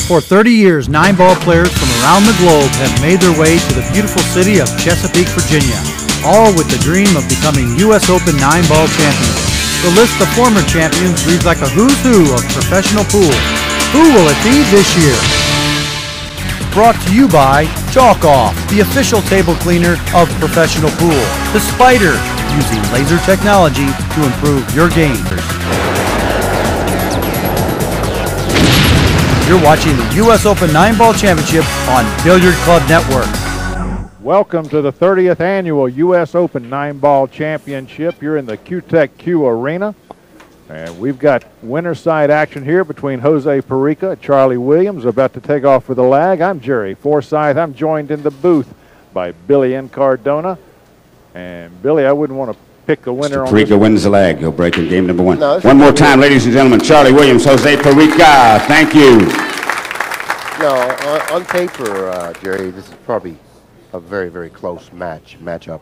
For 30 years, 9-ball players from around the globe have made their way to the beautiful city of Chesapeake, Virginia, all with the dream of becoming U.S. Open 9-ball champions. The list of former champions reads like a who's who of professional pool. Who will it be this year? Brought to you by Chalk Off, the official table cleaner of professional pool. The Spider, using laser technology to improve your game. You're watching the U.S. Open 9-Ball Championship on Billiard Club Network. Welcome to the 30th Annual U.S. Open 9-Ball Championship. You're in the Q-Tech-Q Arena. And we've got winner side action here between Jose Parica and Charlie Williams, about to take off for the lag. I'm Jerry Forsyth. I'm joined in the booth by Billy N. Cardona. And Billy, I wouldn't want to pick the winner on this. Parica wins the lag. He'll break in game number one. No, one more time, ladies and gentlemen. Charlie Williams, Jose Parica. Thank you. No, on paper, Jerry, this is probably a very, very close matchup.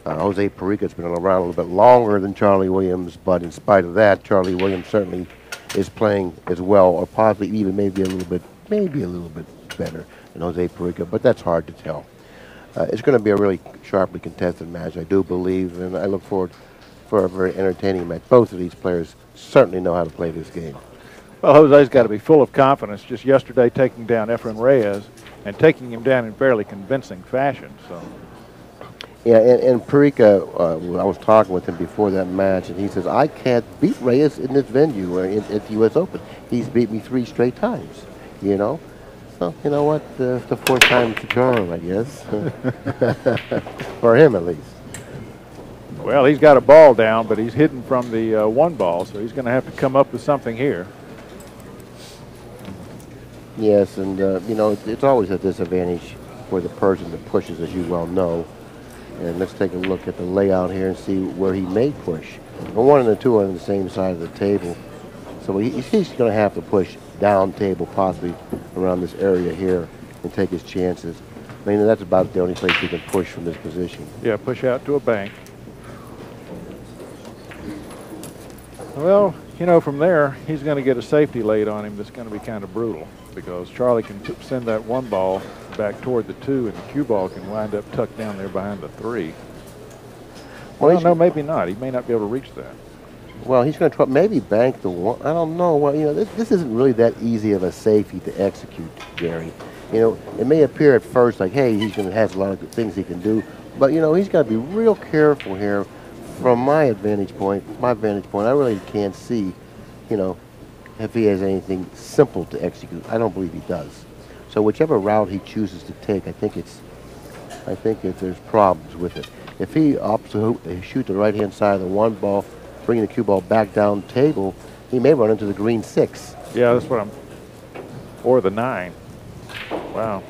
Jose Parica's been around a little bit longer than Charlie Williams, but in spite of that, Charlie Williams certainly is playing as well, or possibly even maybe a little bit better than Jose Parica, but that's hard to tell. It's going to be a really sharply contested match, I do believe, and I look forward for a very entertaining match. Both of these players certainly know how to play this game. Well, Jose's got to be full of confidence. Just yesterday taking down Efren Reyes and taking him down in fairly convincing fashion. So. Yeah, and Parica, I was talking with him before that match, and he says, I can't beat Reyes in this venue at the U.S. Open. He's beat me 3 straight times, you know. Well, you know what? The 4th time's the charm, I guess. For him, at least. Well, he's got a ball down, but he's hidden from the 1 ball, so he's going to have to come up with something here. Yes, and, you know, it's always a disadvantage for the person that pushes, as you well know. And let's take a look at the layout here and see where he may push. The 1 and the 2 are on the same side of the table. So he's going to have to push down table, possibly around this area here, and take his chances. I mean, that's about the only place he can push from this position. Yeah, push out to a bank. Well, you know, from there, he's going to get a safety laid on him that's going to be kind of brutal, because Charlie can send that 1 ball back toward the 2, and the cue ball can wind up tucked down there behind the 3. Well, no, maybe not. He may not be able to reach that. Well, he's going to try maybe bank the 1. I don't know. Well, you know, this isn't really that easy of a safety to execute, Gary. You know, it may appear at first like, hey, he's going to have a lot of good things he can do, but you know, he's got to be real careful here. From my vantage point, I really can't see, you know, if he has anything simple to execute. I don't believe he does. So whichever route he chooses to take, I think there's problems with it. If he opts to shoot the right-hand side of the 1 ball, bringing the cue ball back down table, he may run into the green 6. Yeah, that's what or the 9. Wow.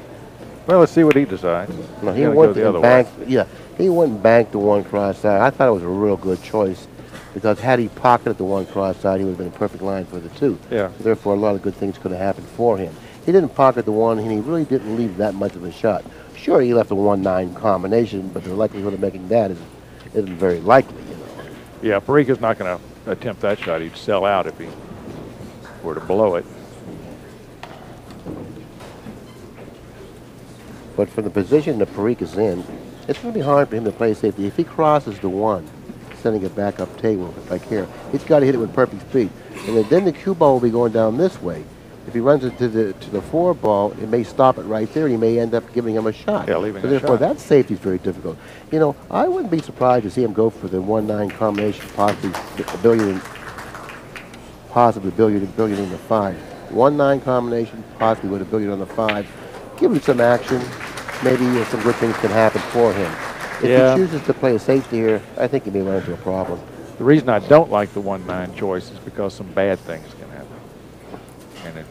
Well, let's see what he decides. No, he went and banked. Yeah, he went and banked the 1 cross side. I thought it was a real good choice, because had he pocketed the 1 cross side, he would have been a perfect line for the 2. Yeah. Therefore, a lot of good things could have happened for him. He didn't pocket the 1, and he really didn't leave that much of a shot. Sure, he left a 1-9 combination, but the likelihood of making that isn't very likely, you know. Yeah, Parica's not going to attempt that shot. He'd sell out if he were to blow it. But from the position that Parica's in, it's going to be hard for him to play safety. If he crosses the 1, sending it back up table, like here, he's got to hit it with perfect speed. And then the cue ball will be going down this way. If he runs it to the 4 ball, it may stop it right there, and he may end up giving him a shot. Yeah, leaving so a therefore, shot. that safety is very difficult. You know, I wouldn't be surprised to see him go for the 1-9 combination, possibly billiard in the 5. 1-9 combination, possibly with a billiard on the 5. Give him some action. Maybe some good things can happen for him. If he chooses to play a safety here, I think he may run into a problem. The reason I don't like the 1-9 choice is because some bad things can happen. And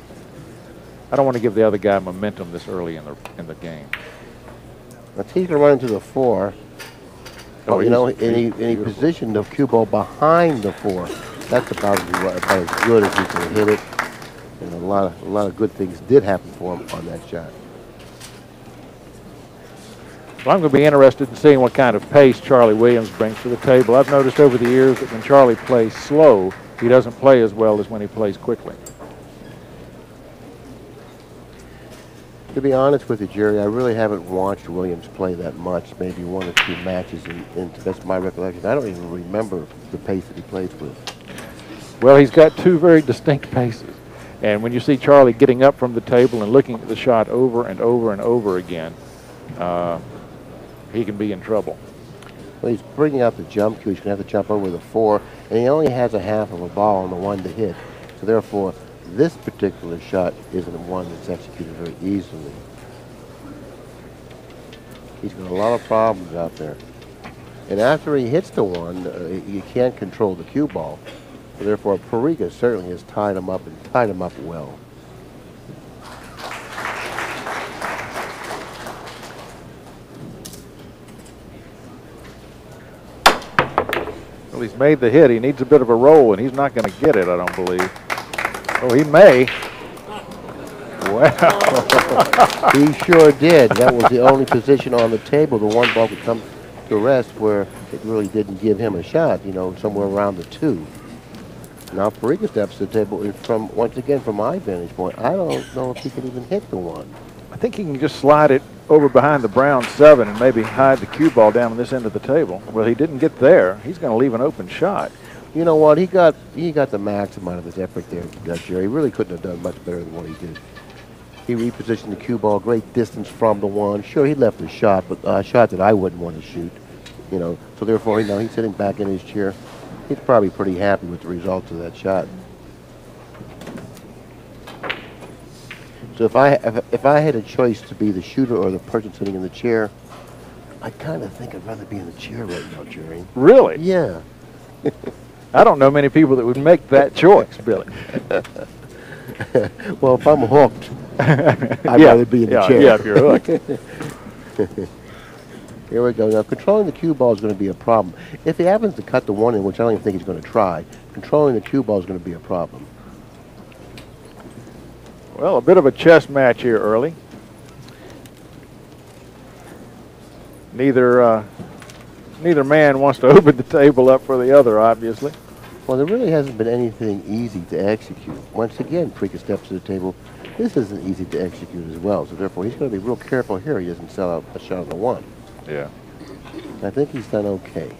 I don't want to give the other guy momentum this early in the game. But he's going to run into the 4. Oh, you know, and he positioned the cue ball behind the 4. That's about as good as he can hit it. And a lot of good things did happen for him on that shot. Well, I'm going to be interested in seeing what kind of pace Charlie Williams brings to the table. I've noticed over the years that when Charlie plays slow, he doesn't play as well as when he plays quickly. To be honest with you, Jerry, I really haven't watched Williams play that much, maybe 1 or 2 matches, and to the best of my recollection, I don't even remember the pace that he plays with. Well, he's got 2 very distinct paces. And when you see Charlie getting up from the table and looking at the shot over and over and over again, he can be in trouble. Well, he's bringing out the jump cue. He's going to have to jump over the 4, and he only has a half of a ball on the 1 to hit. So therefore, this particular shot isn't one that's executed very easily. He's got a lot of problems out there. And after he hits the 1, you can't control the cue ball. So therefore, Parica certainly has tied him up and tied him up well. Well, he's made the hit. He needs a bit of a roll, and he's not going to get it, I don't believe. Oh, he may. Wow. He sure did. That was the only position on the table. The 1 ball could come to rest where it really didn't give him a shot, you know, somewhere around the 2. Now Parica steps to the table, and from, once again, from my vantage point, I don't know if he can even hit the 1. I think he can just slide it over behind the brown 7 and maybe hide the cue ball down on this end of the table. Well, he didn't get there. He's going to leave an open shot. You know what? He got the maximum out of his effort there, Jerry. He really couldn't have done much better than what he did. He repositioned the cue ball great distance from the 1. Sure, he left a shot, but a shot that I wouldn't want to shoot. You know, so therefore, you know, he's sitting back in his chair. He's probably pretty happy with the results of that shot. So if I had a choice to be the shooter or the person sitting in the chair, I kind of think I'd rather be in the chair right now, Jerry. Really? Yeah. I don't know many people that would make that choice, Billy. Well, if I'm hooked, I'd rather be in the chair. Yeah, if you're hooked. Here we go. Now, controlling the cue ball is going to be a problem. If he happens to cut the 1 in, which I don't even think he's going to try, controlling the cue ball is going to be a problem. Well, a bit of a chess match here early. Neither man wants to open the table up for the other, obviously. Well, there really hasn't been anything easy to execute. Once again, Parica steps to the table. This isn't easy to execute as well, so therefore he's going to be real careful here. He doesn't sell out a shot on the 1. Yeah. I think he's done okay.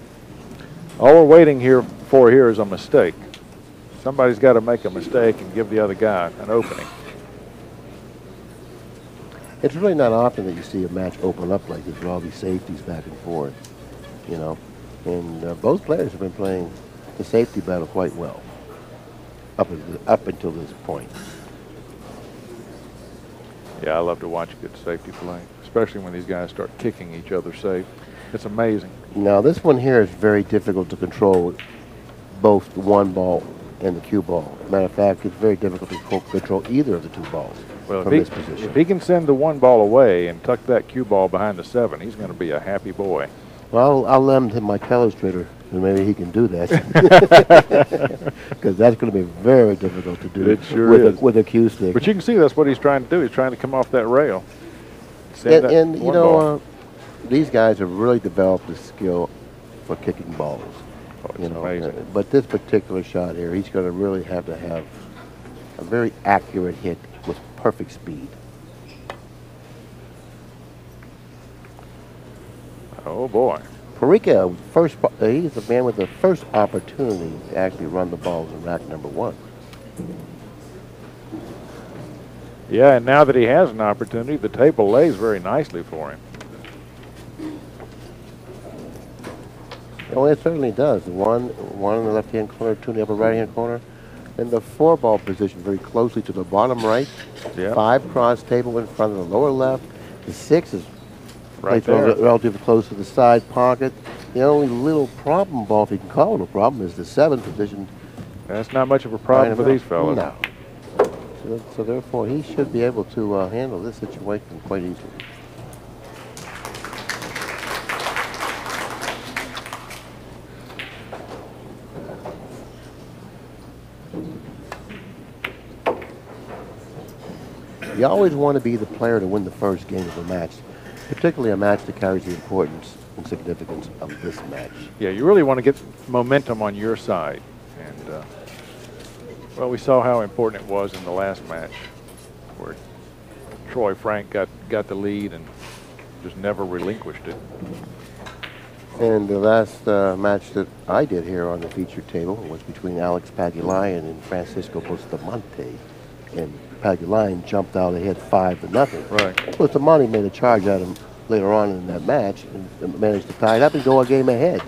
All we're waiting for here is a mistake. Somebody's got to make a mistake and give the other guy an opening. It's really not often that you see a match open up like this with all these safeties back and forth, you know. And both players have been playing the safety battle quite well up until this point. Yeah, I love to watch good safety play, especially when these guys start kicking each other safe. It's amazing. Now, this one here is very difficult to control, both the 1 ball and the cue ball. Matter of fact, it's very difficult to control either of the 2 balls from this position. If he can send the 1 ball away and tuck that cue ball behind the 7, he's going to be a happy boy. Well, I'll lend him my telestrator, and maybe he can do that. Because that's going to be very difficult to do. It sure is. With a cue stick. But you can see that's what he's trying to do. He's trying to come off that rail. And you know, these guys have really developed the skill for kicking balls. Oh, it's amazing. But this particular shot here, he's going to really have to have a very accurate hit with perfect speed. Oh, boy. Parica, he's the man with the first opportunity to actually run the balls in rack number 1. Yeah, and now that he has an opportunity, the table lays very nicely for him. Oh, it certainly does. One in the left-hand corner, 2 in the upper right-hand corner. And the 4-ball position very closely to the bottom right. Yeah. 5 cross table in front of the lower left. The 6 is right there, relatively close to the side pocket. The only little problem ball, if you can call it a problem, is the 7 position. That's not much of a problem for these fellas. No. So therefore, he should be able to handle this situation quite easily. You always want to be the player to win the first game of a match, particularly a match that carries the importance and significance of this match. Yeah, you really want to get momentum on your side. And, well, we saw how important it was in the last match where Troy Frank got the lead and just never relinquished it. And the last match that I did here on the feature table was between Alex Pagulayan and Francisco Bustamante. And Pagulayan jumped out ahead 5-0. Right. Bustamante made a charge at him later on in that match and managed to tie it up and go a game ahead.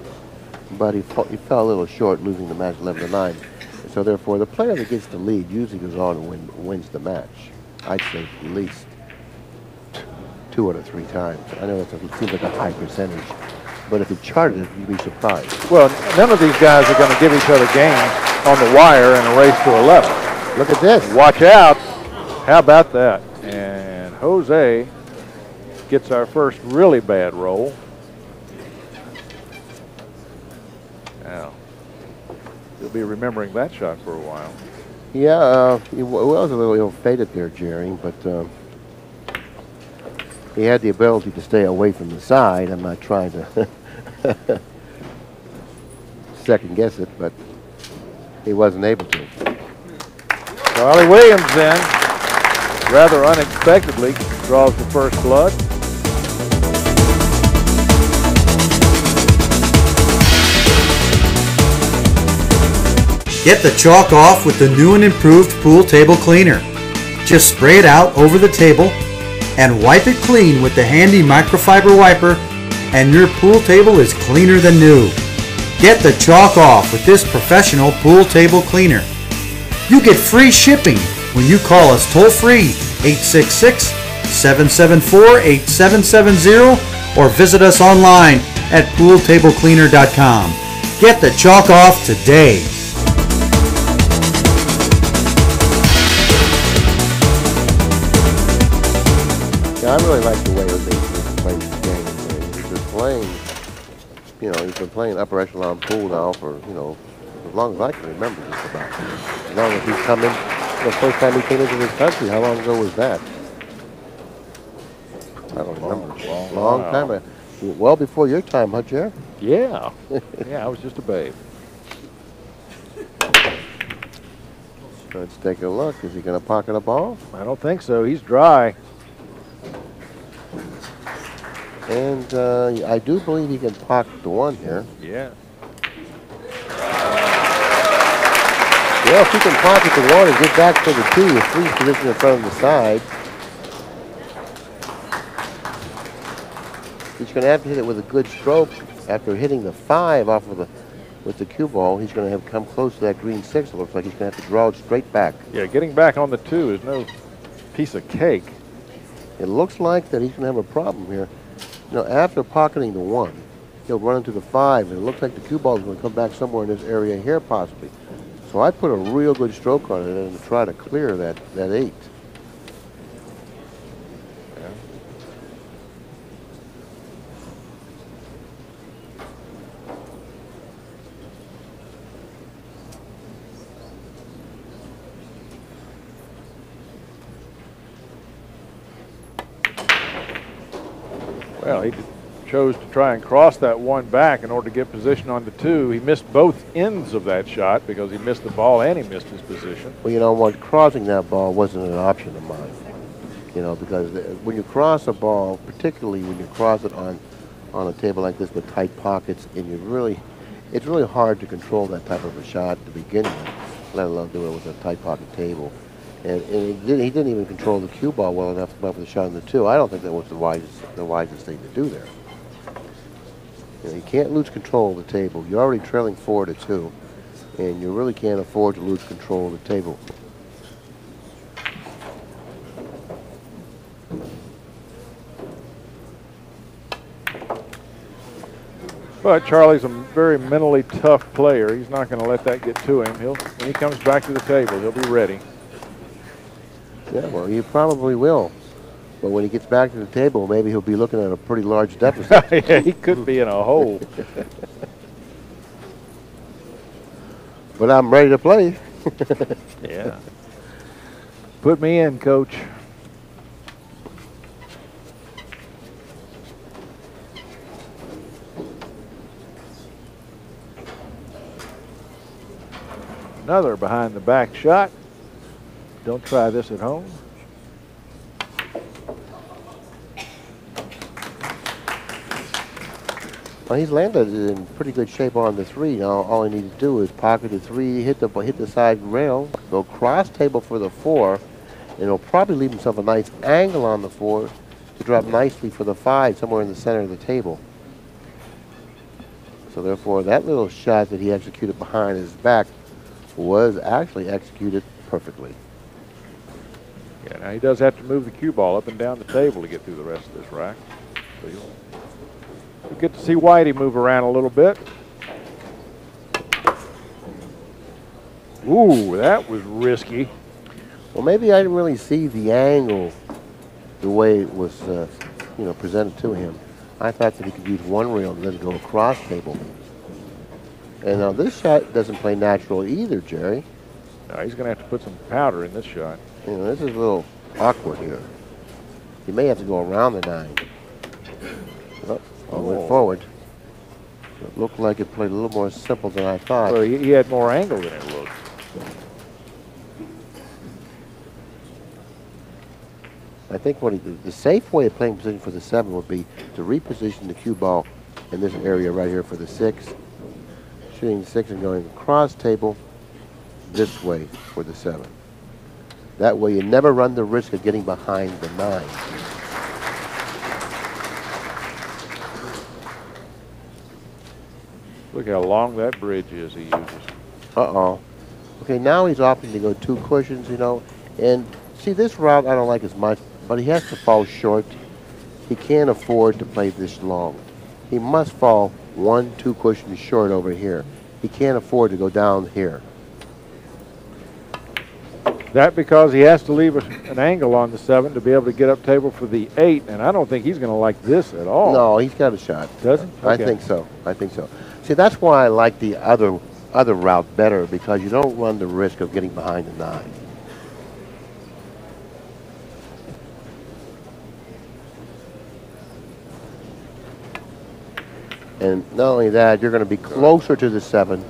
But he fell a little short, losing the match 11-9. So therefore, the player that gets the lead usually goes on and wins the match. I'd say at least 2 out of 3 times. I know it seems like a high percentage, but if you charted it, you'd be surprised. Well, none of these guys are going to give each other games on the wire in a race to 11. Look at this. Watch out. How about that? And Jose gets our first really bad roll. Now, you'll be remembering that shot for a while. Yeah, he was a little ill-fated there, Jerry, but he had the ability to stay away from the side. I'm not trying to second guess it, but he wasn't able to. Charlie Williams then, rather unexpectedly, draws the first blood. Get the chalk off with the new and improved pool table cleaner. Just spray it out over the table and wipe it clean with the handy microfiber wiper, and your pool table is cleaner than new. Get the chalk off with this professional pool table cleaner. You get free shipping when you call us toll-free 866-774-8770 or visit us online at pooltablecleaner.com. Get the chalk off today. Yeah, I really like the way Jose plays the game. He's been playing, he's been playing upper echelon pool now for, as long as I can remember just about. As long as he's come in, the first time he came into this country, how long ago was that? I don't remember. Long time. Well before your time, huh, Jer? Yeah. Yeah, I was just a babe. Let's take a look. Is he going to pocket a ball? I don't think so. He's dry. And I do believe he can pocket the 1 here. Yeah. Well, if he can pocket the 1 and get back to the 2, the 3 position in front of the side, he's going to have to hit it with a good stroke. After hitting the 5 off of with the cue ball, he's going to have come close to that green 6. It looks like he's going to have to draw it straight back. Yeah, getting back on the 2 is no piece of cake. It looks like that he's going to have a problem here. After pocketing the 1, he'll run into the 5, and it looks like the cue ball is going to come back somewhere in this area here, possibly. So I put a real good stroke on it and try to clear that 8. Yeah. Well, he chose to try and cross that 1 back in order to get position on the 2. He missed both ends of that shot because he missed the ball and he missed his position. Well, you know what? Crossing that ball wasn't an option of mine. Because when you cross a ball, particularly when you cross it on a table like this with tight pockets, and it's really hard to control that type of a shot to begin with, let alone do it with a tight pocket table. And he didn't even control the cue ball well enough to come up with a shot on the 2. I don't think that was the wisest thing to do there. You can't lose control of the table. You're already trailing 4-2, and you really can't afford to lose control of the table. But Charlie's a very mentally tough player. He's not going to let that get to him. When he comes back to the table, he'll be ready. Yeah, well, he probably will. But when he gets back to the table, maybe he'll be looking at a pretty large deficit. Yeah, he could be in a hole. But I'm ready to play. Yeah. Put me in, coach. Another behind the back shot. Don't try this at home. Well, he's landed in pretty good shape on the 3. Now all he needs to do is pocket the 3, hit the side rail, go cross table for the 4, and he'll probably leave himself a nice angle on the 4 to drop nicely for the 5 somewhere in the center of the table. So therefore, that little shot that he executed behind his back was actually executed perfectly. Yeah, now he does have to move the cue ball up and down the table to get through the rest of this rack. So you'll get to see Whitey move around a little bit. Ooh, that was risky. Well, maybe I didn't really see the angle the way it was, presented to him. I thought that he could use one rail and then go across table. And now this shot doesn't play natural either, Jerry. No, he's going to have to put some powder in this shot. You know, this is a little awkward here. He may have to go around the 9. Went forward. It looked like it played a little more simple than I thought. Well, he had more angle than it looked. I think the safe way of playing position for the 7 would be to reposition the cue ball in this area right here for the 6. Shooting the 6 and going across table this way for the 7. That way you never run the risk of getting behind the 9. Look how long that bridge is he uses. Uh-oh. Okay, now he's opting to go 2 cushions, and see, this route I don't like as much, but he has to fall short. He can't afford to play this long. He must fall 1, 2 cushions short over here. He can't afford to go down here. That because he has to leave an angle on the 7 to be able to get up table for the 8, and I don't think he's going to like this at all. No, he's got a shot. Does he? Okay. I think so. I think so. See, that's why I like the other route better, because you don't run the risk of getting behind the 9. And not only that, you're going to be closer to the 7,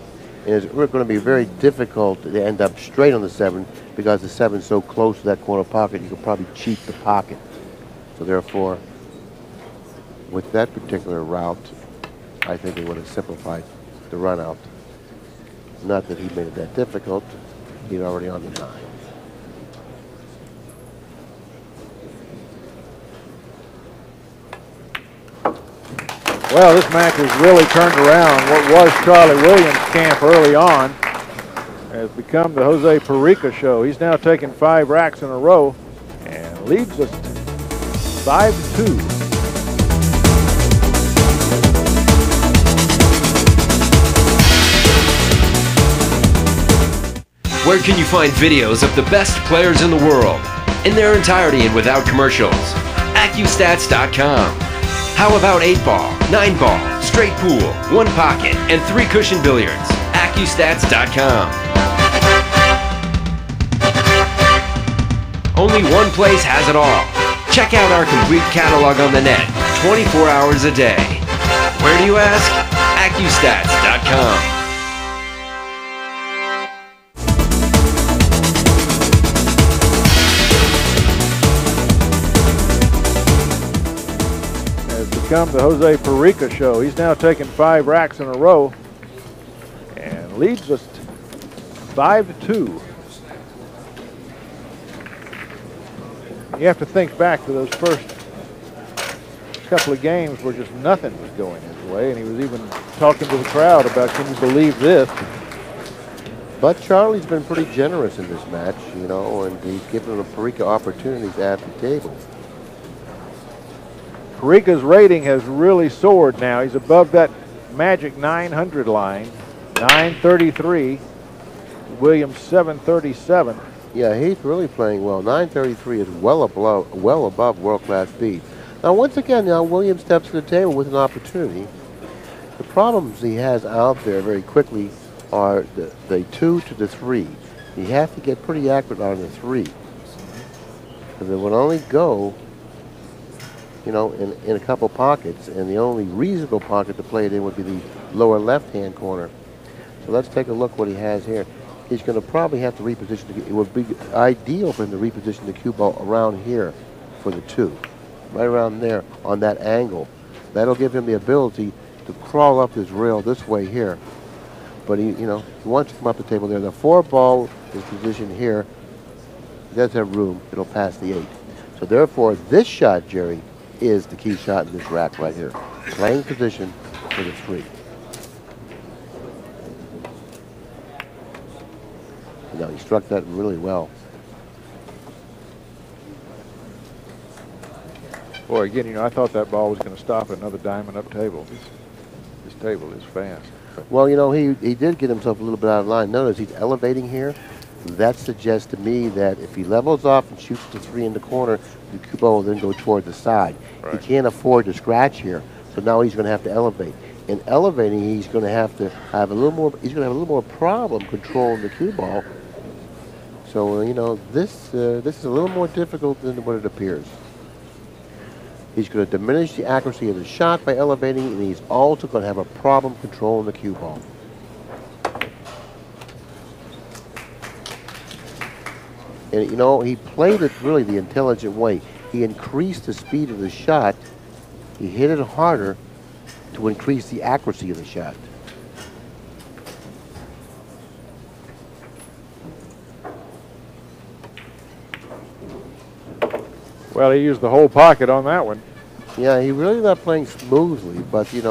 and it's going to be very difficult to end up straight on the 7 because the 7 is so close to that corner pocket, you could probably cheat the pocket. So therefore, with that particular route, I think it would have simplified the run out. Not that he made it that difficult. He's already on the 9. Well, this match has really turned around. What was Charlie Williams' camp early on has become the Jose Parica show. He's now taken 5 racks in a row and leads us 5-2. Where can you find videos of the best players in the world in their entirety and without commercials? AccuStats.com. How about 8-ball, 9-ball, straight pool, 1 pocket, and 3 cushion billiards? AccuStats.com. Only one place has it all. Check out our complete catalog on the net, 24 hours a day. Where do you ask? AccuStats.com. Become the Jose Parica show. He's now taken 5 racks in a row and leads us 5-2. You have to think back to those first couple of games where just nothing was going his way, and he was even talking to the crowd about, can you believe this? But Charlie's been pretty generous in this match, and he's given the Parica opportunities at the table. Parica's rating has really soared now. He's above that magic 900 line, 933. Williams 737. Yeah, he's really playing well. 933 is well above world-class speed. Now, once again, Williams steps to the table with an opportunity. The problems he has out there very quickly are the 2 to the 3. He has to get pretty accurate on the 3. Because it would only go in a couple pockets, and the only reasonable pocket to play it in would be the lower left-hand corner. So let's take a look what he has here. He's going to probably have to reposition. It would be ideal for him to reposition the cue ball around here for the 2, right around there on that angle. That'll give him the ability to crawl up his rail this way here. But he wants to come up the table there. The 4 ball is positioned here. He does have room. It'll pass the 8. So therefore, this shot, Jerry, is the key shot in this rack right here. Playing position for the 3. Now he struck that really well. Boy, again, I thought that ball was going to stop at another diamond up table. This table is fast. Well, he did get himself a little bit out of line. Notice he's elevating here. That suggests to me that if he levels off and shoots the 3 in the corner, the cue ball will then go toward the side. Right. He can't afford to scratch here, so now he's going to have to elevate. In elevating, he's going to have to have a little more. He's going to have a little more problem controlling the cue ball. So this is a little more difficult than what it appears. He's going to diminish the accuracy of the shot by elevating, and he's also going to have a problem controlling the cue ball. And he played it really the intelligent way. He increased the speed of the shot. He hit it harder to increase the accuracy of the shot. Well, he used the whole pocket on that one. Yeah, he's really not playing smoothly, but he's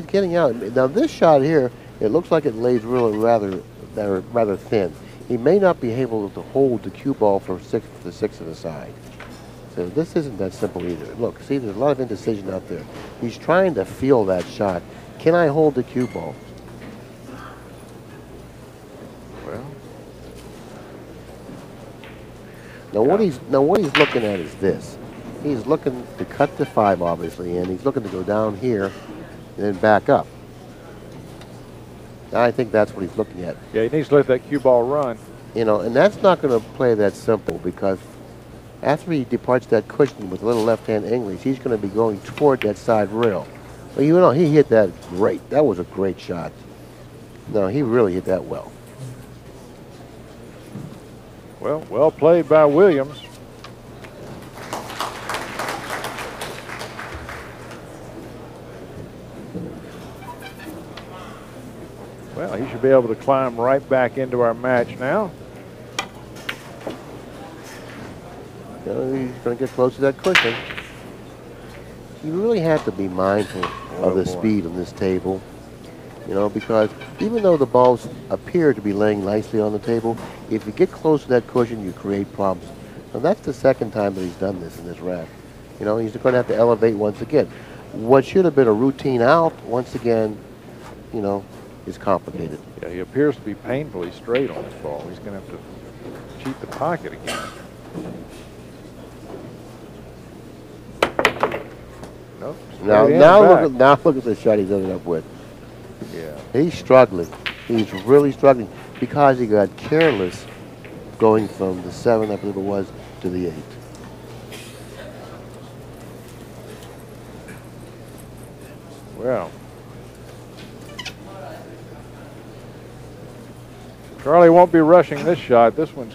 getting out. Now this shot here, it looks like it lays really rather thin. He may not be able to hold the cue ball for the 6 of the side. So this isn't that simple either. Look, see, there's a lot of indecision out there. He's trying to feel that shot. Can I hold the cue ball? Well, now what he's looking at is this. He's looking to cut the 5, obviously, and he's looking to go down here and then back up. I think that's what he's looking at. yeah, he needs to let that cue ball run. And that's not going to play that simple, because after he departs that cushion with a little left-hand English, he's going to be going toward that side rail. Well, he hit that great. That was a great shot. No, he really hit that well. Well played by Williams. Well, he should be able to climb right back into our match now. He's going to get close to that cushion. You really have to be mindful of the speed on this table, because even though the balls appear to be laying nicely on the table, if you get close to that cushion, you create problems. Now that's the second time that he's done this in this rack. He's going to have to elevate once again. What should have been a routine out, once again, is complicated. Yeah, he appears to be painfully straight on this ball. He's going to have to cheat the pocket again. Nope. Now look at the shot he's ended up with. Yeah. He's struggling. He's really struggling because he got careless going from the 7, I believe it was, to the 8. Well, Charlie won't be rushing this shot. This one's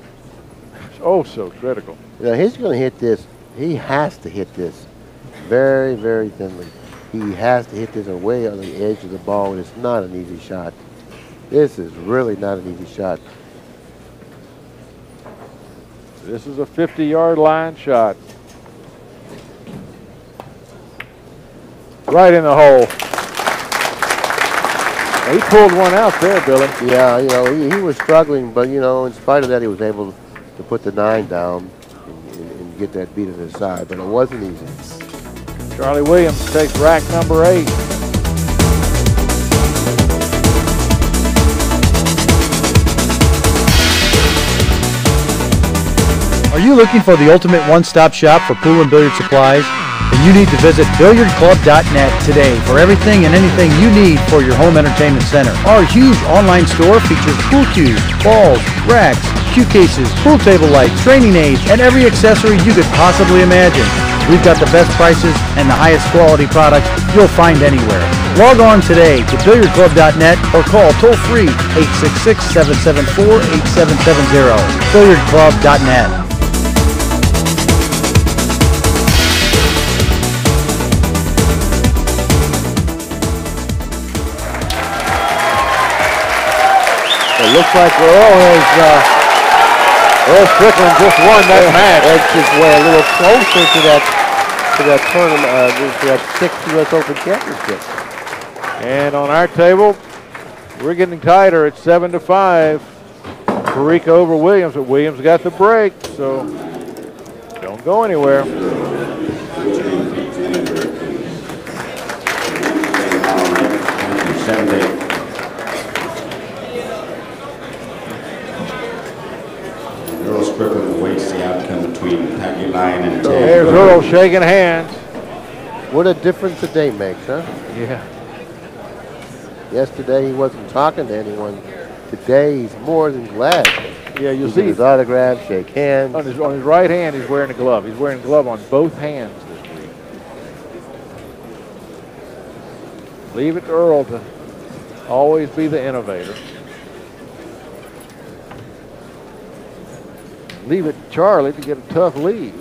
so critical. He's going to hit this. He has to hit this very, very thinly. He has to hit this away on the edge of the ball, and it's not an easy shot. This is really not an easy shot. This is a 50-yard line shot. Right in the hole. He pulled one out there, Billy. Yeah, he was struggling, but, in spite of that, he was able to put the 9 down and get that beat at his side, but it wasn't easy. Charlie Williams takes rack number 8. Are you looking for the ultimate one-stop shop for pool and billiard supplies? Then you need to visit billiardclub.net today for everything and anything you need for your home entertainment center. Our huge online store features pool cues, balls, racks, cue cases, pool table lights, training aids, and every accessory you could possibly imagine. We've got the best prices and the highest quality products you'll find anywhere. Log on today to billiardclub.net or call toll-free 866-774-8770. billiardclub.net. It looks like Earl Strickland just won that match. Edged his way a little closer to that tournament, to that 6th U.S. Open Championship. And on our table, we're getting tighter at 7-5. Parica over Williams, but Williams got the break, so don't go anywhere. Earl Strickland awaits the outcome between Paggy Lyon and Ted. There's Earl shaking hands. What a difference a day makes, huh? Yeah. Yesterday he wasn't talking to anyone. Today he's more than glad. Yeah, you'll He see his autograph, shake hands. on his right hand he's wearing a glove. He's wearing a glove on both hands this week. Leave it to Earl to always be the innovator. Leave it to Charlie to get a tough leave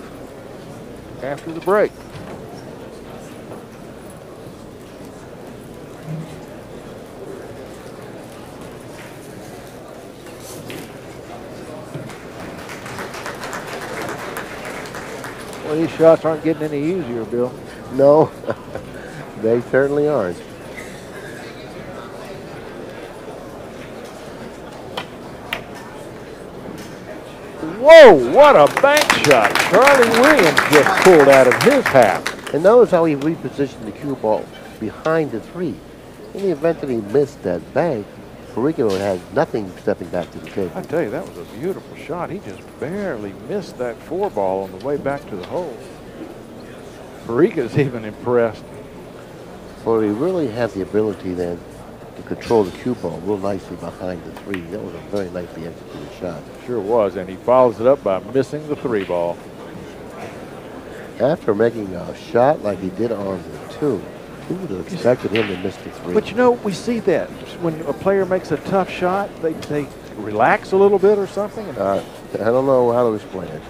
after the break. Well, these shots aren't getting any easier, Bill. No, they certainly aren't. Whoa, what a bank shot Charlie Williams just pulled out of his half. And notice how he repositioned the cue ball behind the 3. In the event that he missed that bank, Parica would have nothing stepping back to the table. I tell you, that was a beautiful shot. He just barely missed that 4 ball on the way back to the hole. Parica's even impressed. So he really has the ability then to control the cue ball real nicely behind the 3. That was a very nicely executed shot. Sure was, and he follows it up by missing the 3 ball. After making a shot like he did on the 2, who would have expected him to miss the 3? But you know, we see that when a player makes a tough shot, they relax a little bit or something. I don't know how to explain it.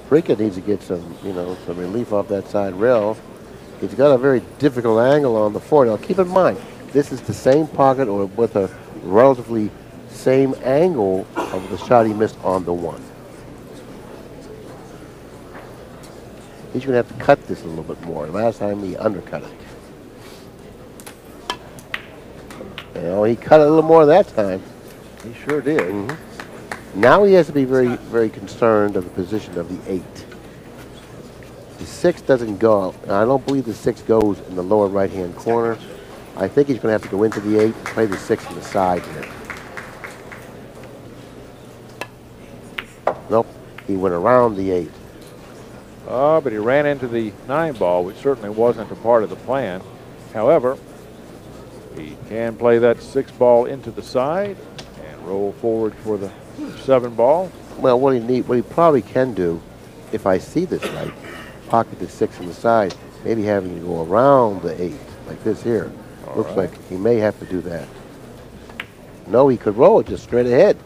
Parica needs to get some relief off that side rail. He's got a very difficult angle on the 4. Now, keep in mind, this is the same pocket or with a relatively same angle of the shot he missed on the 1. He's going to have to cut this a little bit more. Last time he undercut it. He cut it a little more that time. He sure did. Mm-hmm. Now he has to be very, very concerned of the position of the 8. The 6 doesn't go. I don't believe the 6 goes in the lower right-hand corner. I think he's going to have to go into the 8 and play the 6 on the side here. Nope, he went around the 8. But he ran into the 9 ball, which certainly wasn't a part of the plan. However, he can play that 6 ball into the side and roll forward for the 7 ball. Well, what he probably can do, if I see this right, pocket the 6 on the side, maybe having to go around the 8 like this here. Looks like he may have to do that. No, he could roll it just straight ahead.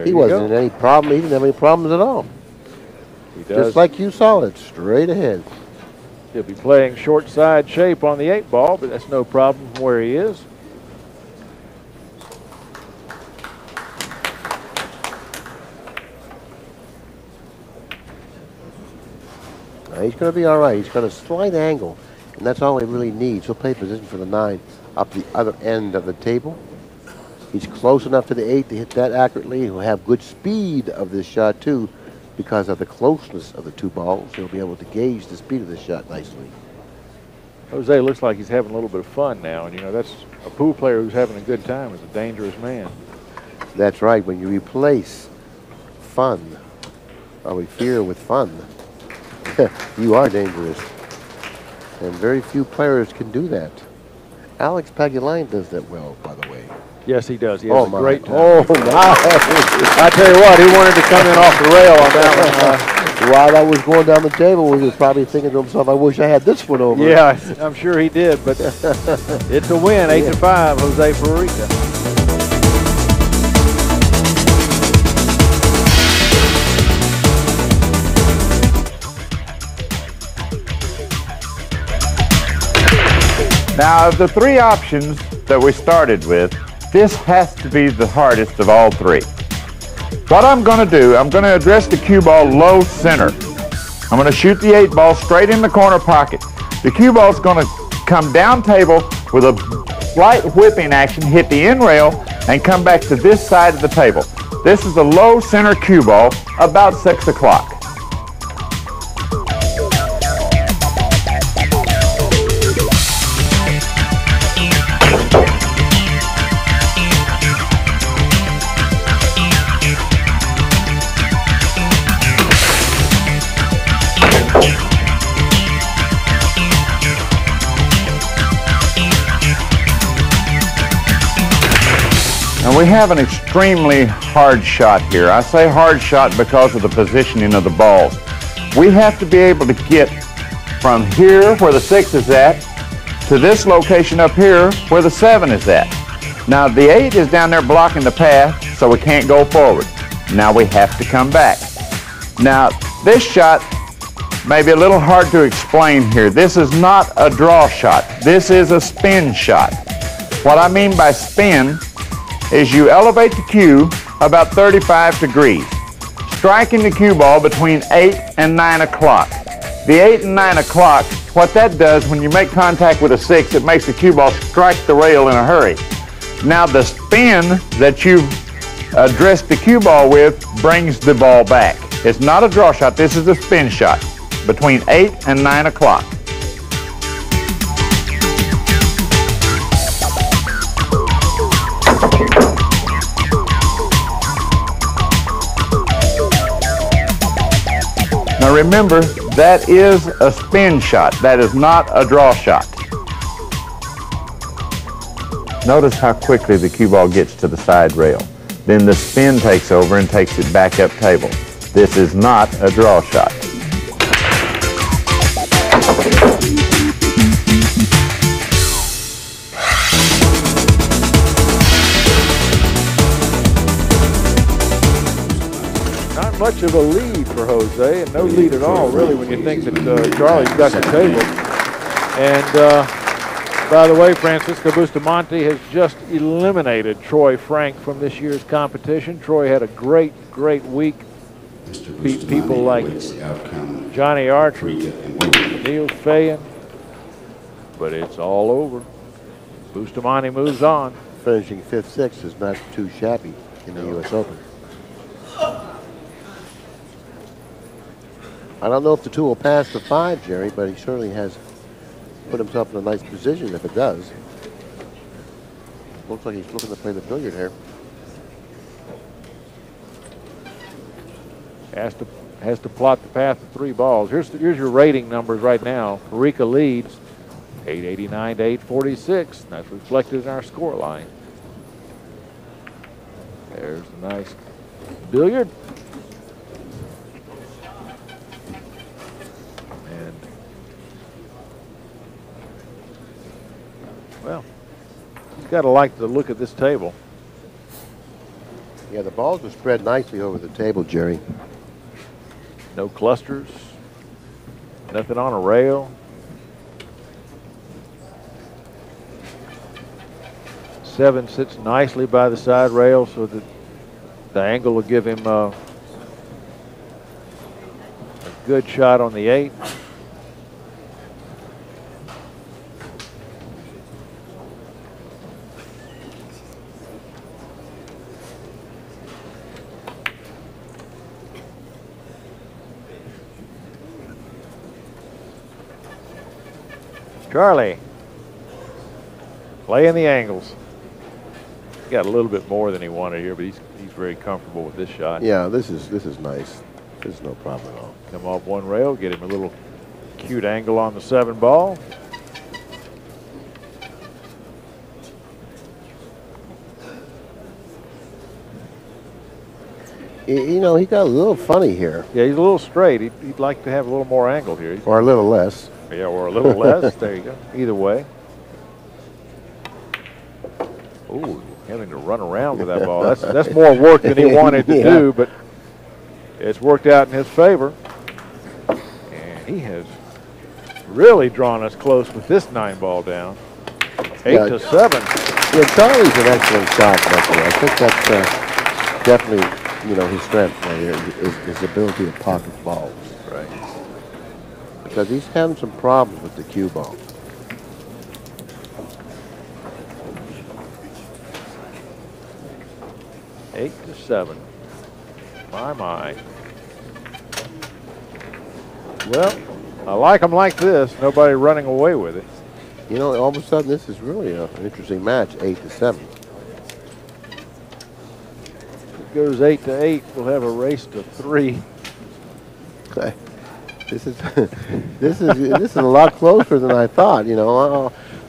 He wasn't in any problem. He didn't have any problems at all. He does. Just like you saw it, straight ahead. He'll be playing short side shape on the 8 ball, but that's no problem from where he is. Now he's going to be all right. He's got a slight angle, and that's all he really needs. He'll play position for the 9 up the other end of the table. He's close enough to the 8 to hit that accurately. He'll have good speed of this shot, too, because of the closeness of the 2 balls. He'll be able to gauge the speed of the shot nicely. Jose looks like he's having a little bit of fun now, and that's a pool player who's having a good time is a dangerous man. That's right. When you replace fun, or fear with fun, you are dangerous. And very few players can do that. Alex Pagulayan does that well, by the way. Yes, he does. He has a great time. Oh, my. I tell you what, he wanted to come in off the rail on that one. While I was going down the table, he was probably thinking to himself, I wish I had this one over. Yeah, I'm sure he did, but it's a win, 8-5, Jose Parica. Now, of the three options that we started with, this has to be the hardest of all three. What I'm going to do, I'm going to address the cue ball low center. I'm going to shoot the 8 ball straight in the corner pocket. The cue ball is going to come down table with a slight whipping action, hit the end rail, and come back to this side of the table. This is a low center cue ball, about 6 o'clock. And we have an extremely hard shot here. I say hard shot because of the positioning of the balls. We have to be able to get from here where the 6 is at to this location up here where the 7 is at. Now the 8 is down there blocking the path, so we can't go forward. Now we have to come back. Now this shot may be a little hard to explain here. This is not a draw shot. This is a spin shot. What I mean by spin is you elevate the cue about 35 degrees, striking the cue ball between 8 and 9 o'clock. The 8 and 9 o'clock, what that does when you make contact with a 6, it makes the cue ball strike the rail in a hurry. Now the spin that you've addressed the cue ball with brings the ball back. It's not a draw shot, this is a spin shot between 8 and 9 o'clock. Now remember, that is a spin shot. That is not a draw shot. Notice how quickly the cue ball gets to the side rail. Then the spin takes over and takes it back up table. This is not a draw shot. Much of a lead for Jose, and no lead at all, really, when you think that Charlie's got the table. And by the way, Francisco Bustamante has just eliminated Troy Frank from this year's competition. Troy had a great week. Beat people like Johnny Archer, Neil Fayen, but it's all over. Bustamante moves on. Finishing 5th, 6th is not too shabby in the U.S. Open. I don't know if the 2 will pass the 5, Jerry, but he certainly has put himself in a nice position if it does. Looks like he's looking to play the billiard here. Has to plot the path of 3 balls. Here's your rating numbers right now. Parica leads 889 to 846. That's reflected in our score line. There's a nice billiard. Well, he's got to like the look at this table. Yeah, the balls were spread nicely over the table, Jerry. No clusters, nothing on a rail. 7 sits nicely by the side rail so that the angle will give him a good shot on the 8. Charlie, playing the angles. He got a little bit more than he wanted here, but he's very comfortable with this shot. Yeah, this is nice. This is no problem at all. Come off one rail, get him a little cute angle on the 7 ball. You know, he got a little funny here. Yeah, he's a little straight. He'd like to have a little more angle here. Or a little less. Yeah, or a little less. There you go. Either way. Ooh, having to run around with that ball. That's more work than he wanted to do, but it's worked out in his favor. And he has really drawn us close with this 9 ball down. 8 to 7. Yeah, Charlie's an excellent shot maker. I think that's definitely, his strength right here is his ability to pocket balls. Right. Because he's having some problems with the cue ball. Eight to 7. My. Well, I like them like this. Nobody running away with it. All of a sudden, this is really an interesting match, 8 to 7. If it goes 8 to 8, we'll have a race to 3. This is this is a lot closer than I thought.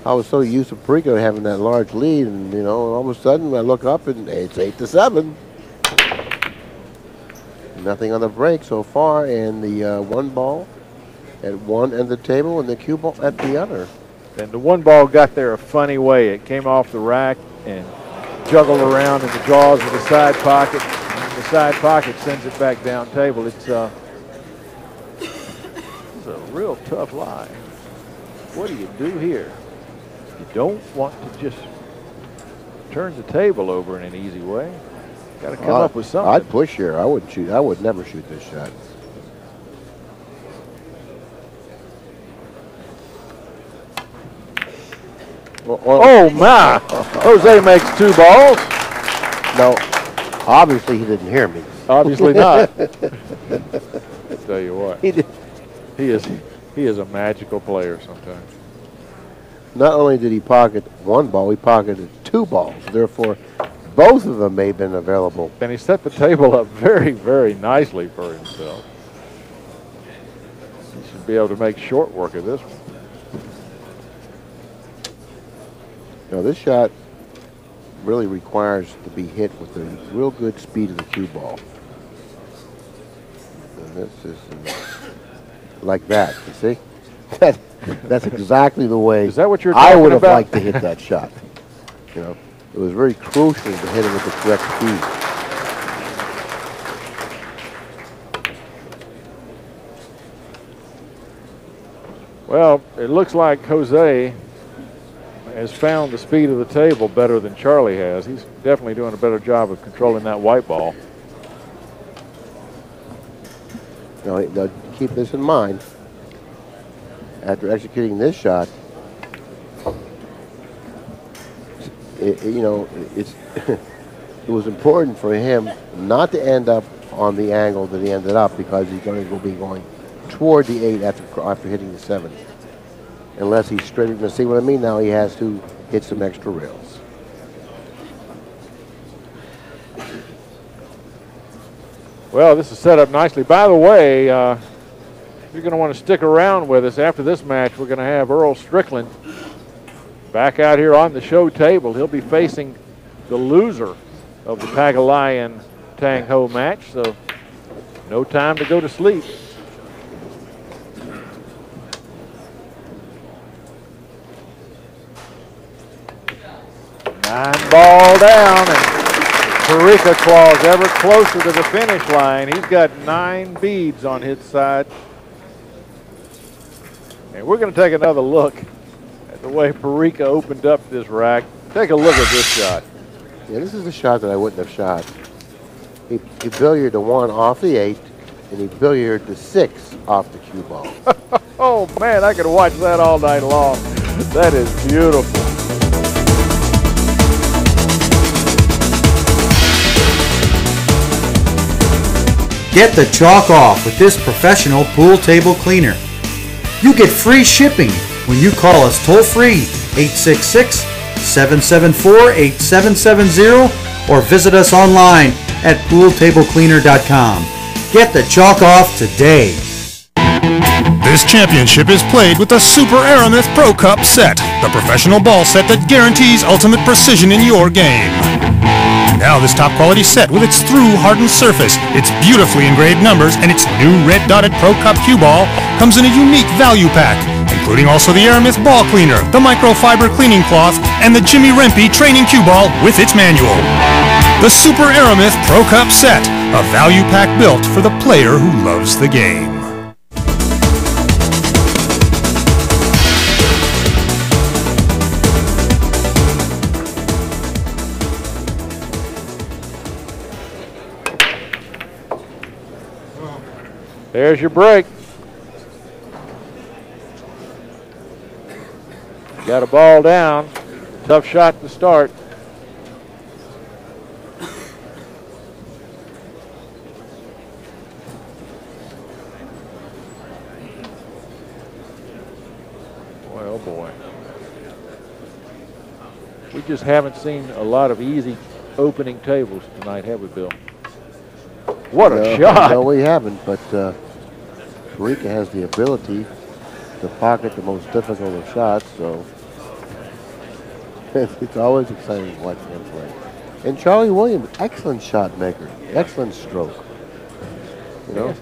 I was so used to Parica having that large lead, and all of a sudden I look up and it's 8 to 7. Nothing on the break so far, and the one ball at one end of the table and the cue ball at the other. And the one ball got there a funny way. It came off the rack and juggled around in the jaws of the side pocket. And the side pocket sends it back down table. It's a real tough lie. What do you do here? You don't want to just turn the table over in an easy way. Got to come up with something. I'd push here. I wouldn't shoot. I would never shoot this shot. Oh my! Jose makes 2 balls. No, obviously he didn't hear me. Obviously not. I tell you what, he is a magical player sometimes. Not only did he pocket one ball, he pocketed 2 balls. Therefore, both of them may have been available. And he set the table up very, very nicely for himself. He should be able to make short work of this one. This shot really requires to be hit with the real good speed of the cue ball. And this is like that, you see? That's exactly the way is that what you're I would have about? liked to hit that shot. It was very crucial to hit it with the correct speed. Well, it looks like Jose has found the speed of the table better than Charlie has. He's definitely doing a better job of controlling that white ball. Now keep this in mind. After executing this shot, it was important for him not to end up on the angle that he ended up, because he's going to be going toward the 8 after hitting the 7. Unless he's straight, you see what I mean? Now he has to hit some extra rails. Well, this is set up nicely. By the way, you're going to want to stick around with us. After this match, we're going to have Earl Strickland back out here on the show table. He'll be facing the loser of the Pagalayan Tang Ho match, so no time to go to sleep. Nine ball down, and Parica claws ever closer to the finish line. He's got 9 beads on his side. And we're going to take another look at the way Parica opened up this rack. Take a look at this shot. Yeah, this is a shot that I wouldn't have shot. He billiarded the 1 off the 8, and he billiarded the 6 off the cue ball. Oh man, I could watch that all night long. That is beautiful. Get the chalk off with this professional pool table cleaner. You get free shipping when you call us toll-free 866-774-8770 or visit us online at pooltablecleaner.com. Get the chalk off today. This championship is played with the Super Aramith Pro Cup set, the professional ball set that guarantees ultimate precision in your game. Now this top quality set with its through hardened surface, its beautifully engraved numbers, and its new red dotted Pro Cup cue ball comes in a unique value pack, including also the Aramith ball cleaner, the microfiber cleaning cloth, and the Jimmy Rempe training cue ball with its manual. The Super Aramith Pro Cup set, a value pack built for the player who loves the game. There's your break. Got a ball down. Tough shot to start. Boy, oh boy. We just haven't seen a lot of easy opening tables tonight, have we, Bill? What a shot. No, we haven't, but Parica has the ability to pocket the most difficult of shots, so it's always exciting to watch him play. And Charlie Williams, excellent shot maker, excellent stroke. You know,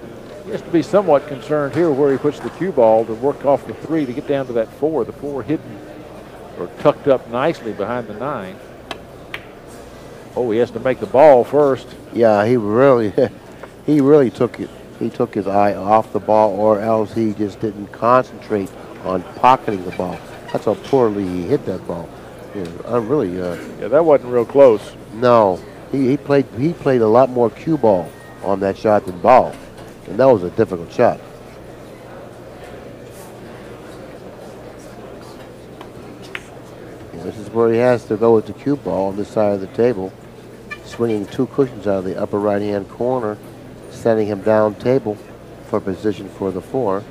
he has to be somewhat concerned here where he puts the cue ball to work off the 3 to get down to that 4. The 4 hidden or tucked up nicely behind the 9. Oh, he has to make the ball first. Yeah, he really took it. He took his eye off the ball, or else he just didn't concentrate on pocketing the ball. That's how poorly he hit that ball. Yeah, yeah, that wasn't real close. No, he played a lot more cue ball on that shot than ball, and that was a difficult shot. And this is where he has to go with the cue ball on this side of the table, swinging 2 cushions out of the upper right-hand corner, setting him down table for position for the 4.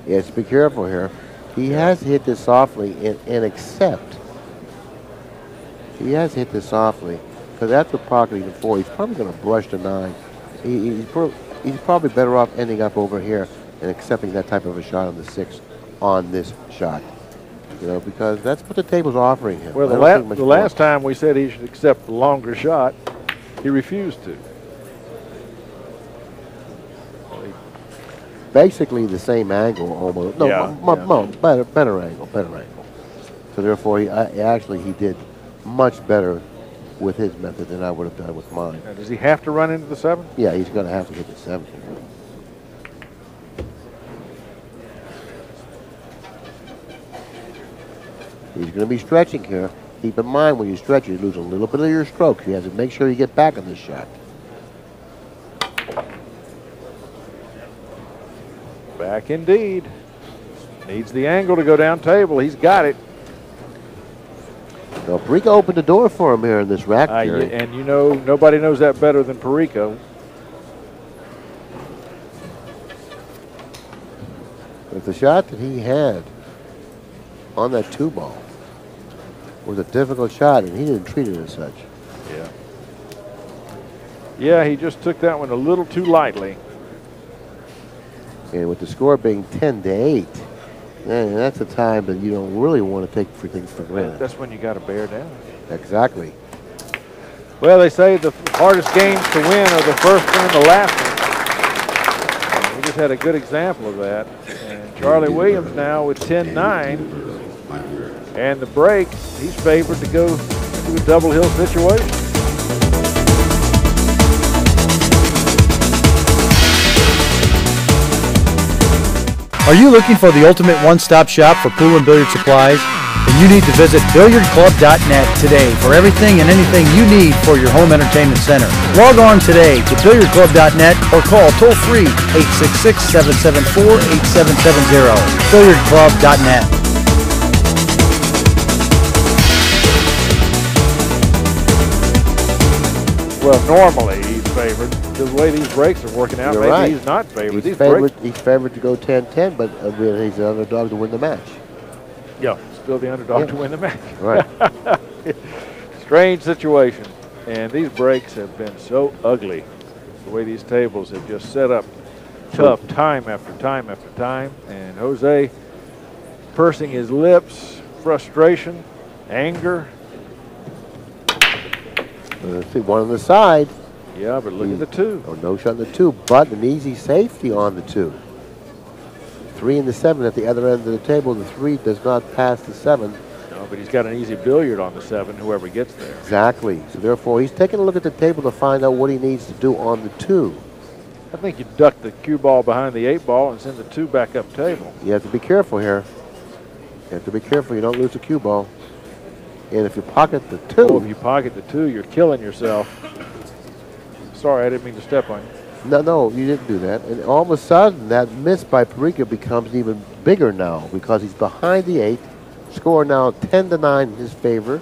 Yes, be careful here. He has hit this softly and accept. He has hit this softly because after pocketing the 4, he's probably going to brush the 9. He's probably better off ending up over here and accepting that type of a shot on the 6 on this shot. You know, because that's what the table's offering him. Well, the last time we said he should accept the longer shot, he refused to. Basically the same angle almost. No, better angle. So therefore, he did much better with his method than I would have done with mine. Now, does he have to run into the 7? Yeah, he's going to have to hit the 7. He's going to be stretching here. Keep in mind when you stretch, you lose a little bit of your stroke. You have to make sure you get back on this shot. Back indeed. Needs the angle to go down table. He's got it. Now, Parica opened the door for him here in this rack. And you know, nobody knows that better than Parica. But the shot that he had on that 2 ball was a difficult shot, and he didn't treat it as such. Yeah. Yeah, he just took that one a little too lightly. And with the score being 10-8, man, that's a time that you don't really want to take for things for granted. That's when you got to bear down. Exactly. Well, they say the hardest games to win are the first one and the last one. And we just had a good example of that. And Charlie Williams now with 10-9. And the break, he's favored to go to a double hill situation. Are you looking for the ultimate one-stop shop for pool and billiard supplies? Then you need to visit billiardclub.net today for everything and anything you need for your home entertainment center. Log on today to billiardclub.net or call toll-free 866-774-8770. billiardclub.net. Well, normally he's favored. The way these breaks are working out, maybe right. He's not favored. He's favored to go 10-10, but he's the underdog to win the match. Yeah, still the underdog to win the match. Right. Strange situation. And these breaks have been so ugly. The way these tables have just set up tough time after time after time. And Jose pursing his lips, frustration, anger. Let's see, one on the side. Yeah, but look at the 2. Oh, no shot on the 2, but an easy safety on the 2. 3 and the 7 at the other end of the table. The 3 does not pass the 7. No, but he's got an easy billiard on the 7, whoever gets there. Exactly. So therefore, he's taking a look at the table to find out what he needs to do on the 2. I think you duck the cue ball behind the 8 ball and send the 2 back up table. You have to be careful here. You have to be careful you don't lose the cue ball. And if you pocket the 2. Oh, if you pocket the 2, you're killing yourself. Sorry, I didn't mean to step on you. No, you didn't do that. And all of a sudden, that miss by Parica becomes even bigger now because he's behind the 8. Score now 10-9 in his favor.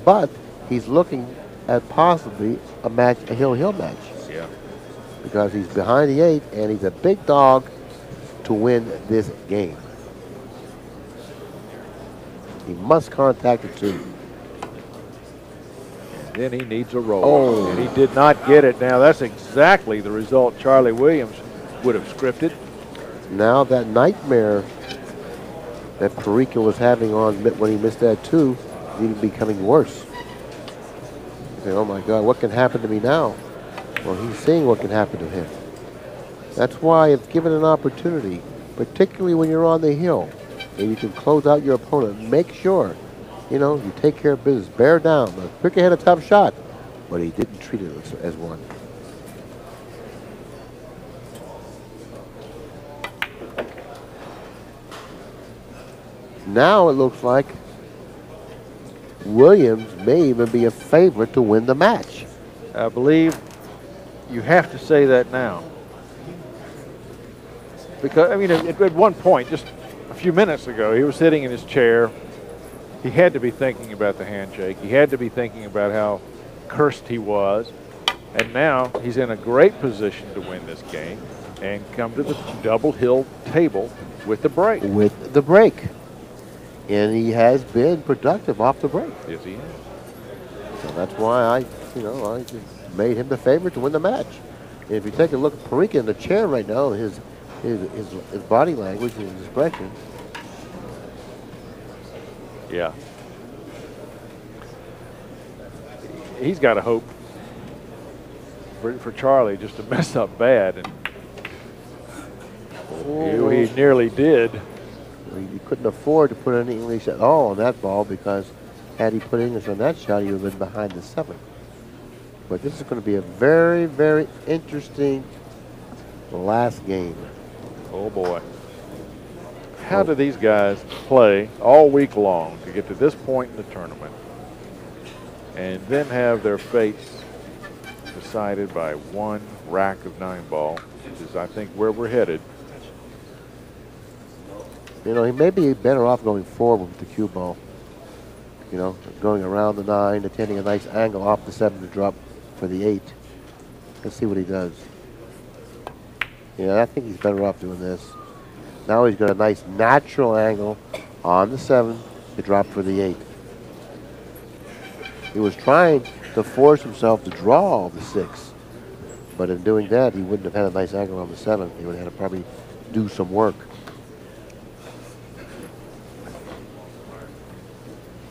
But he's looking at possibly a match, a hill-hill match. Yeah. Because he's behind the 8, and he's a big dog to win this game. He must contact the 2. Then he needs a roll. Oh. And he did not get it. Now, that's exactly the result Charlie Williams would have scripted. Now that nightmare that Parica was having on when he missed that 2 is even becoming worse. He's saying, oh my God, what can happen to me now? Well, he's seeing what can happen to him. That's why if given an opportunity, particularly when you're on the hill, and you can close out your opponent, make sure, you know, you take care of business, bear down. Parica had a tough shot, but he didn't treat it as one. Now it looks like Williams may even be a favorite to win the match. I believe you have to say that now. Because, I mean, at one point, just a few minutes ago, he was sitting in his chair. He had to be thinking about the handshake. He had to be thinking about how cursed he was. And now he's in a great position to win this game and come to the double hill table with the break. With the break. And he has been productive off the break. Yes, he has. So that's why I just made him the favorite to win the match. And if you take a look at Parica in the chair right now, his body language and his expression. Yeah. He's got to hope for Charlie just to mess up bad. And he nearly did. He couldn't afford to put any English at all on that ball because had he put English on that shot, he would have been behind the 7. But this is going to be a very, very interesting last game. Oh, boy. How do these guys play all week long to get to this point in the tournament and then have their fates decided by one rack of 9-ball, which is, I think, where we're headed. You know, he may be better off going forward with the cue ball. You know, going around the 9, attending a nice angle off the 7 to drop for the 8. Let's see what he does. Yeah, I think he's better off doing this. Now he's got a nice natural angle on the 7 to drop for the 8. He was trying to force himself to draw the 6. But in doing that, he wouldn't have had a nice angle on the 7. He would have had to probably do some work.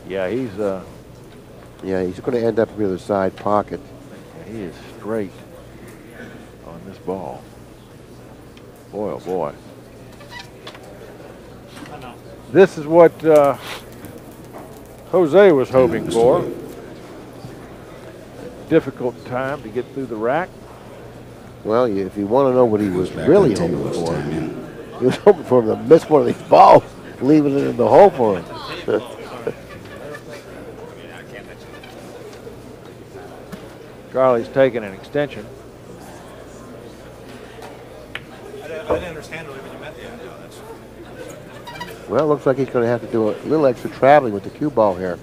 Yeah, he's going to end up in the other side pocket. He is straight on this ball. Boy, oh boy. This is what Jose was hoping for. Difficult time to get through the rack. Well, if you want to know what he was really hoping for, he was hoping for him to miss one of these balls, leaving it in the hole for him. Charlie's taking an extension. I didn't understand what you meant. Well, it looks like he's going to have to do a little extra traveling with the cue ball here.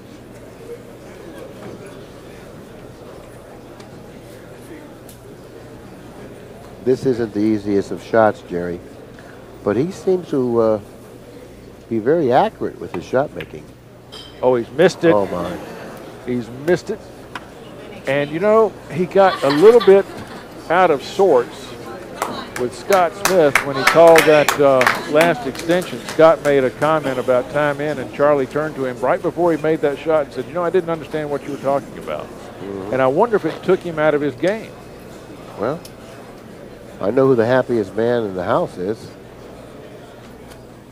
This isn't the easiest of shots, Jerry, but he seems to be very accurate with his shot making. Oh, he's missed it. Oh, my. He's missed it. And, you know, he got a little bit out of sorts with Scott Smith when he called that last extension. Scott made a comment about time in, and Charlie turned to him right before he made that shot and said, you know, I didn't understand what you were talking about. And I wonder if it took him out of his game. Well, I know who the happiest man in the house is.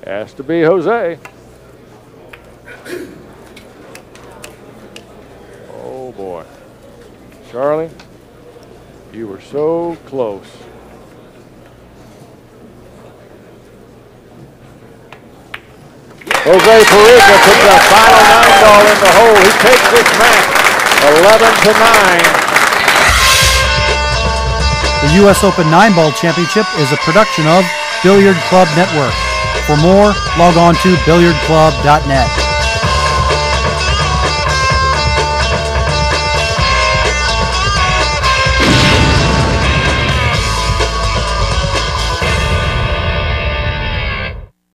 Has to be Jose. Oh, boy. Charlie, you were so close. Jose Parica puts the final 9-ball in the hole. He takes this match 11-9. The U.S. Open 9-Ball Championship is a production of Billiard Club Network. For more, log on to billiardclub.net.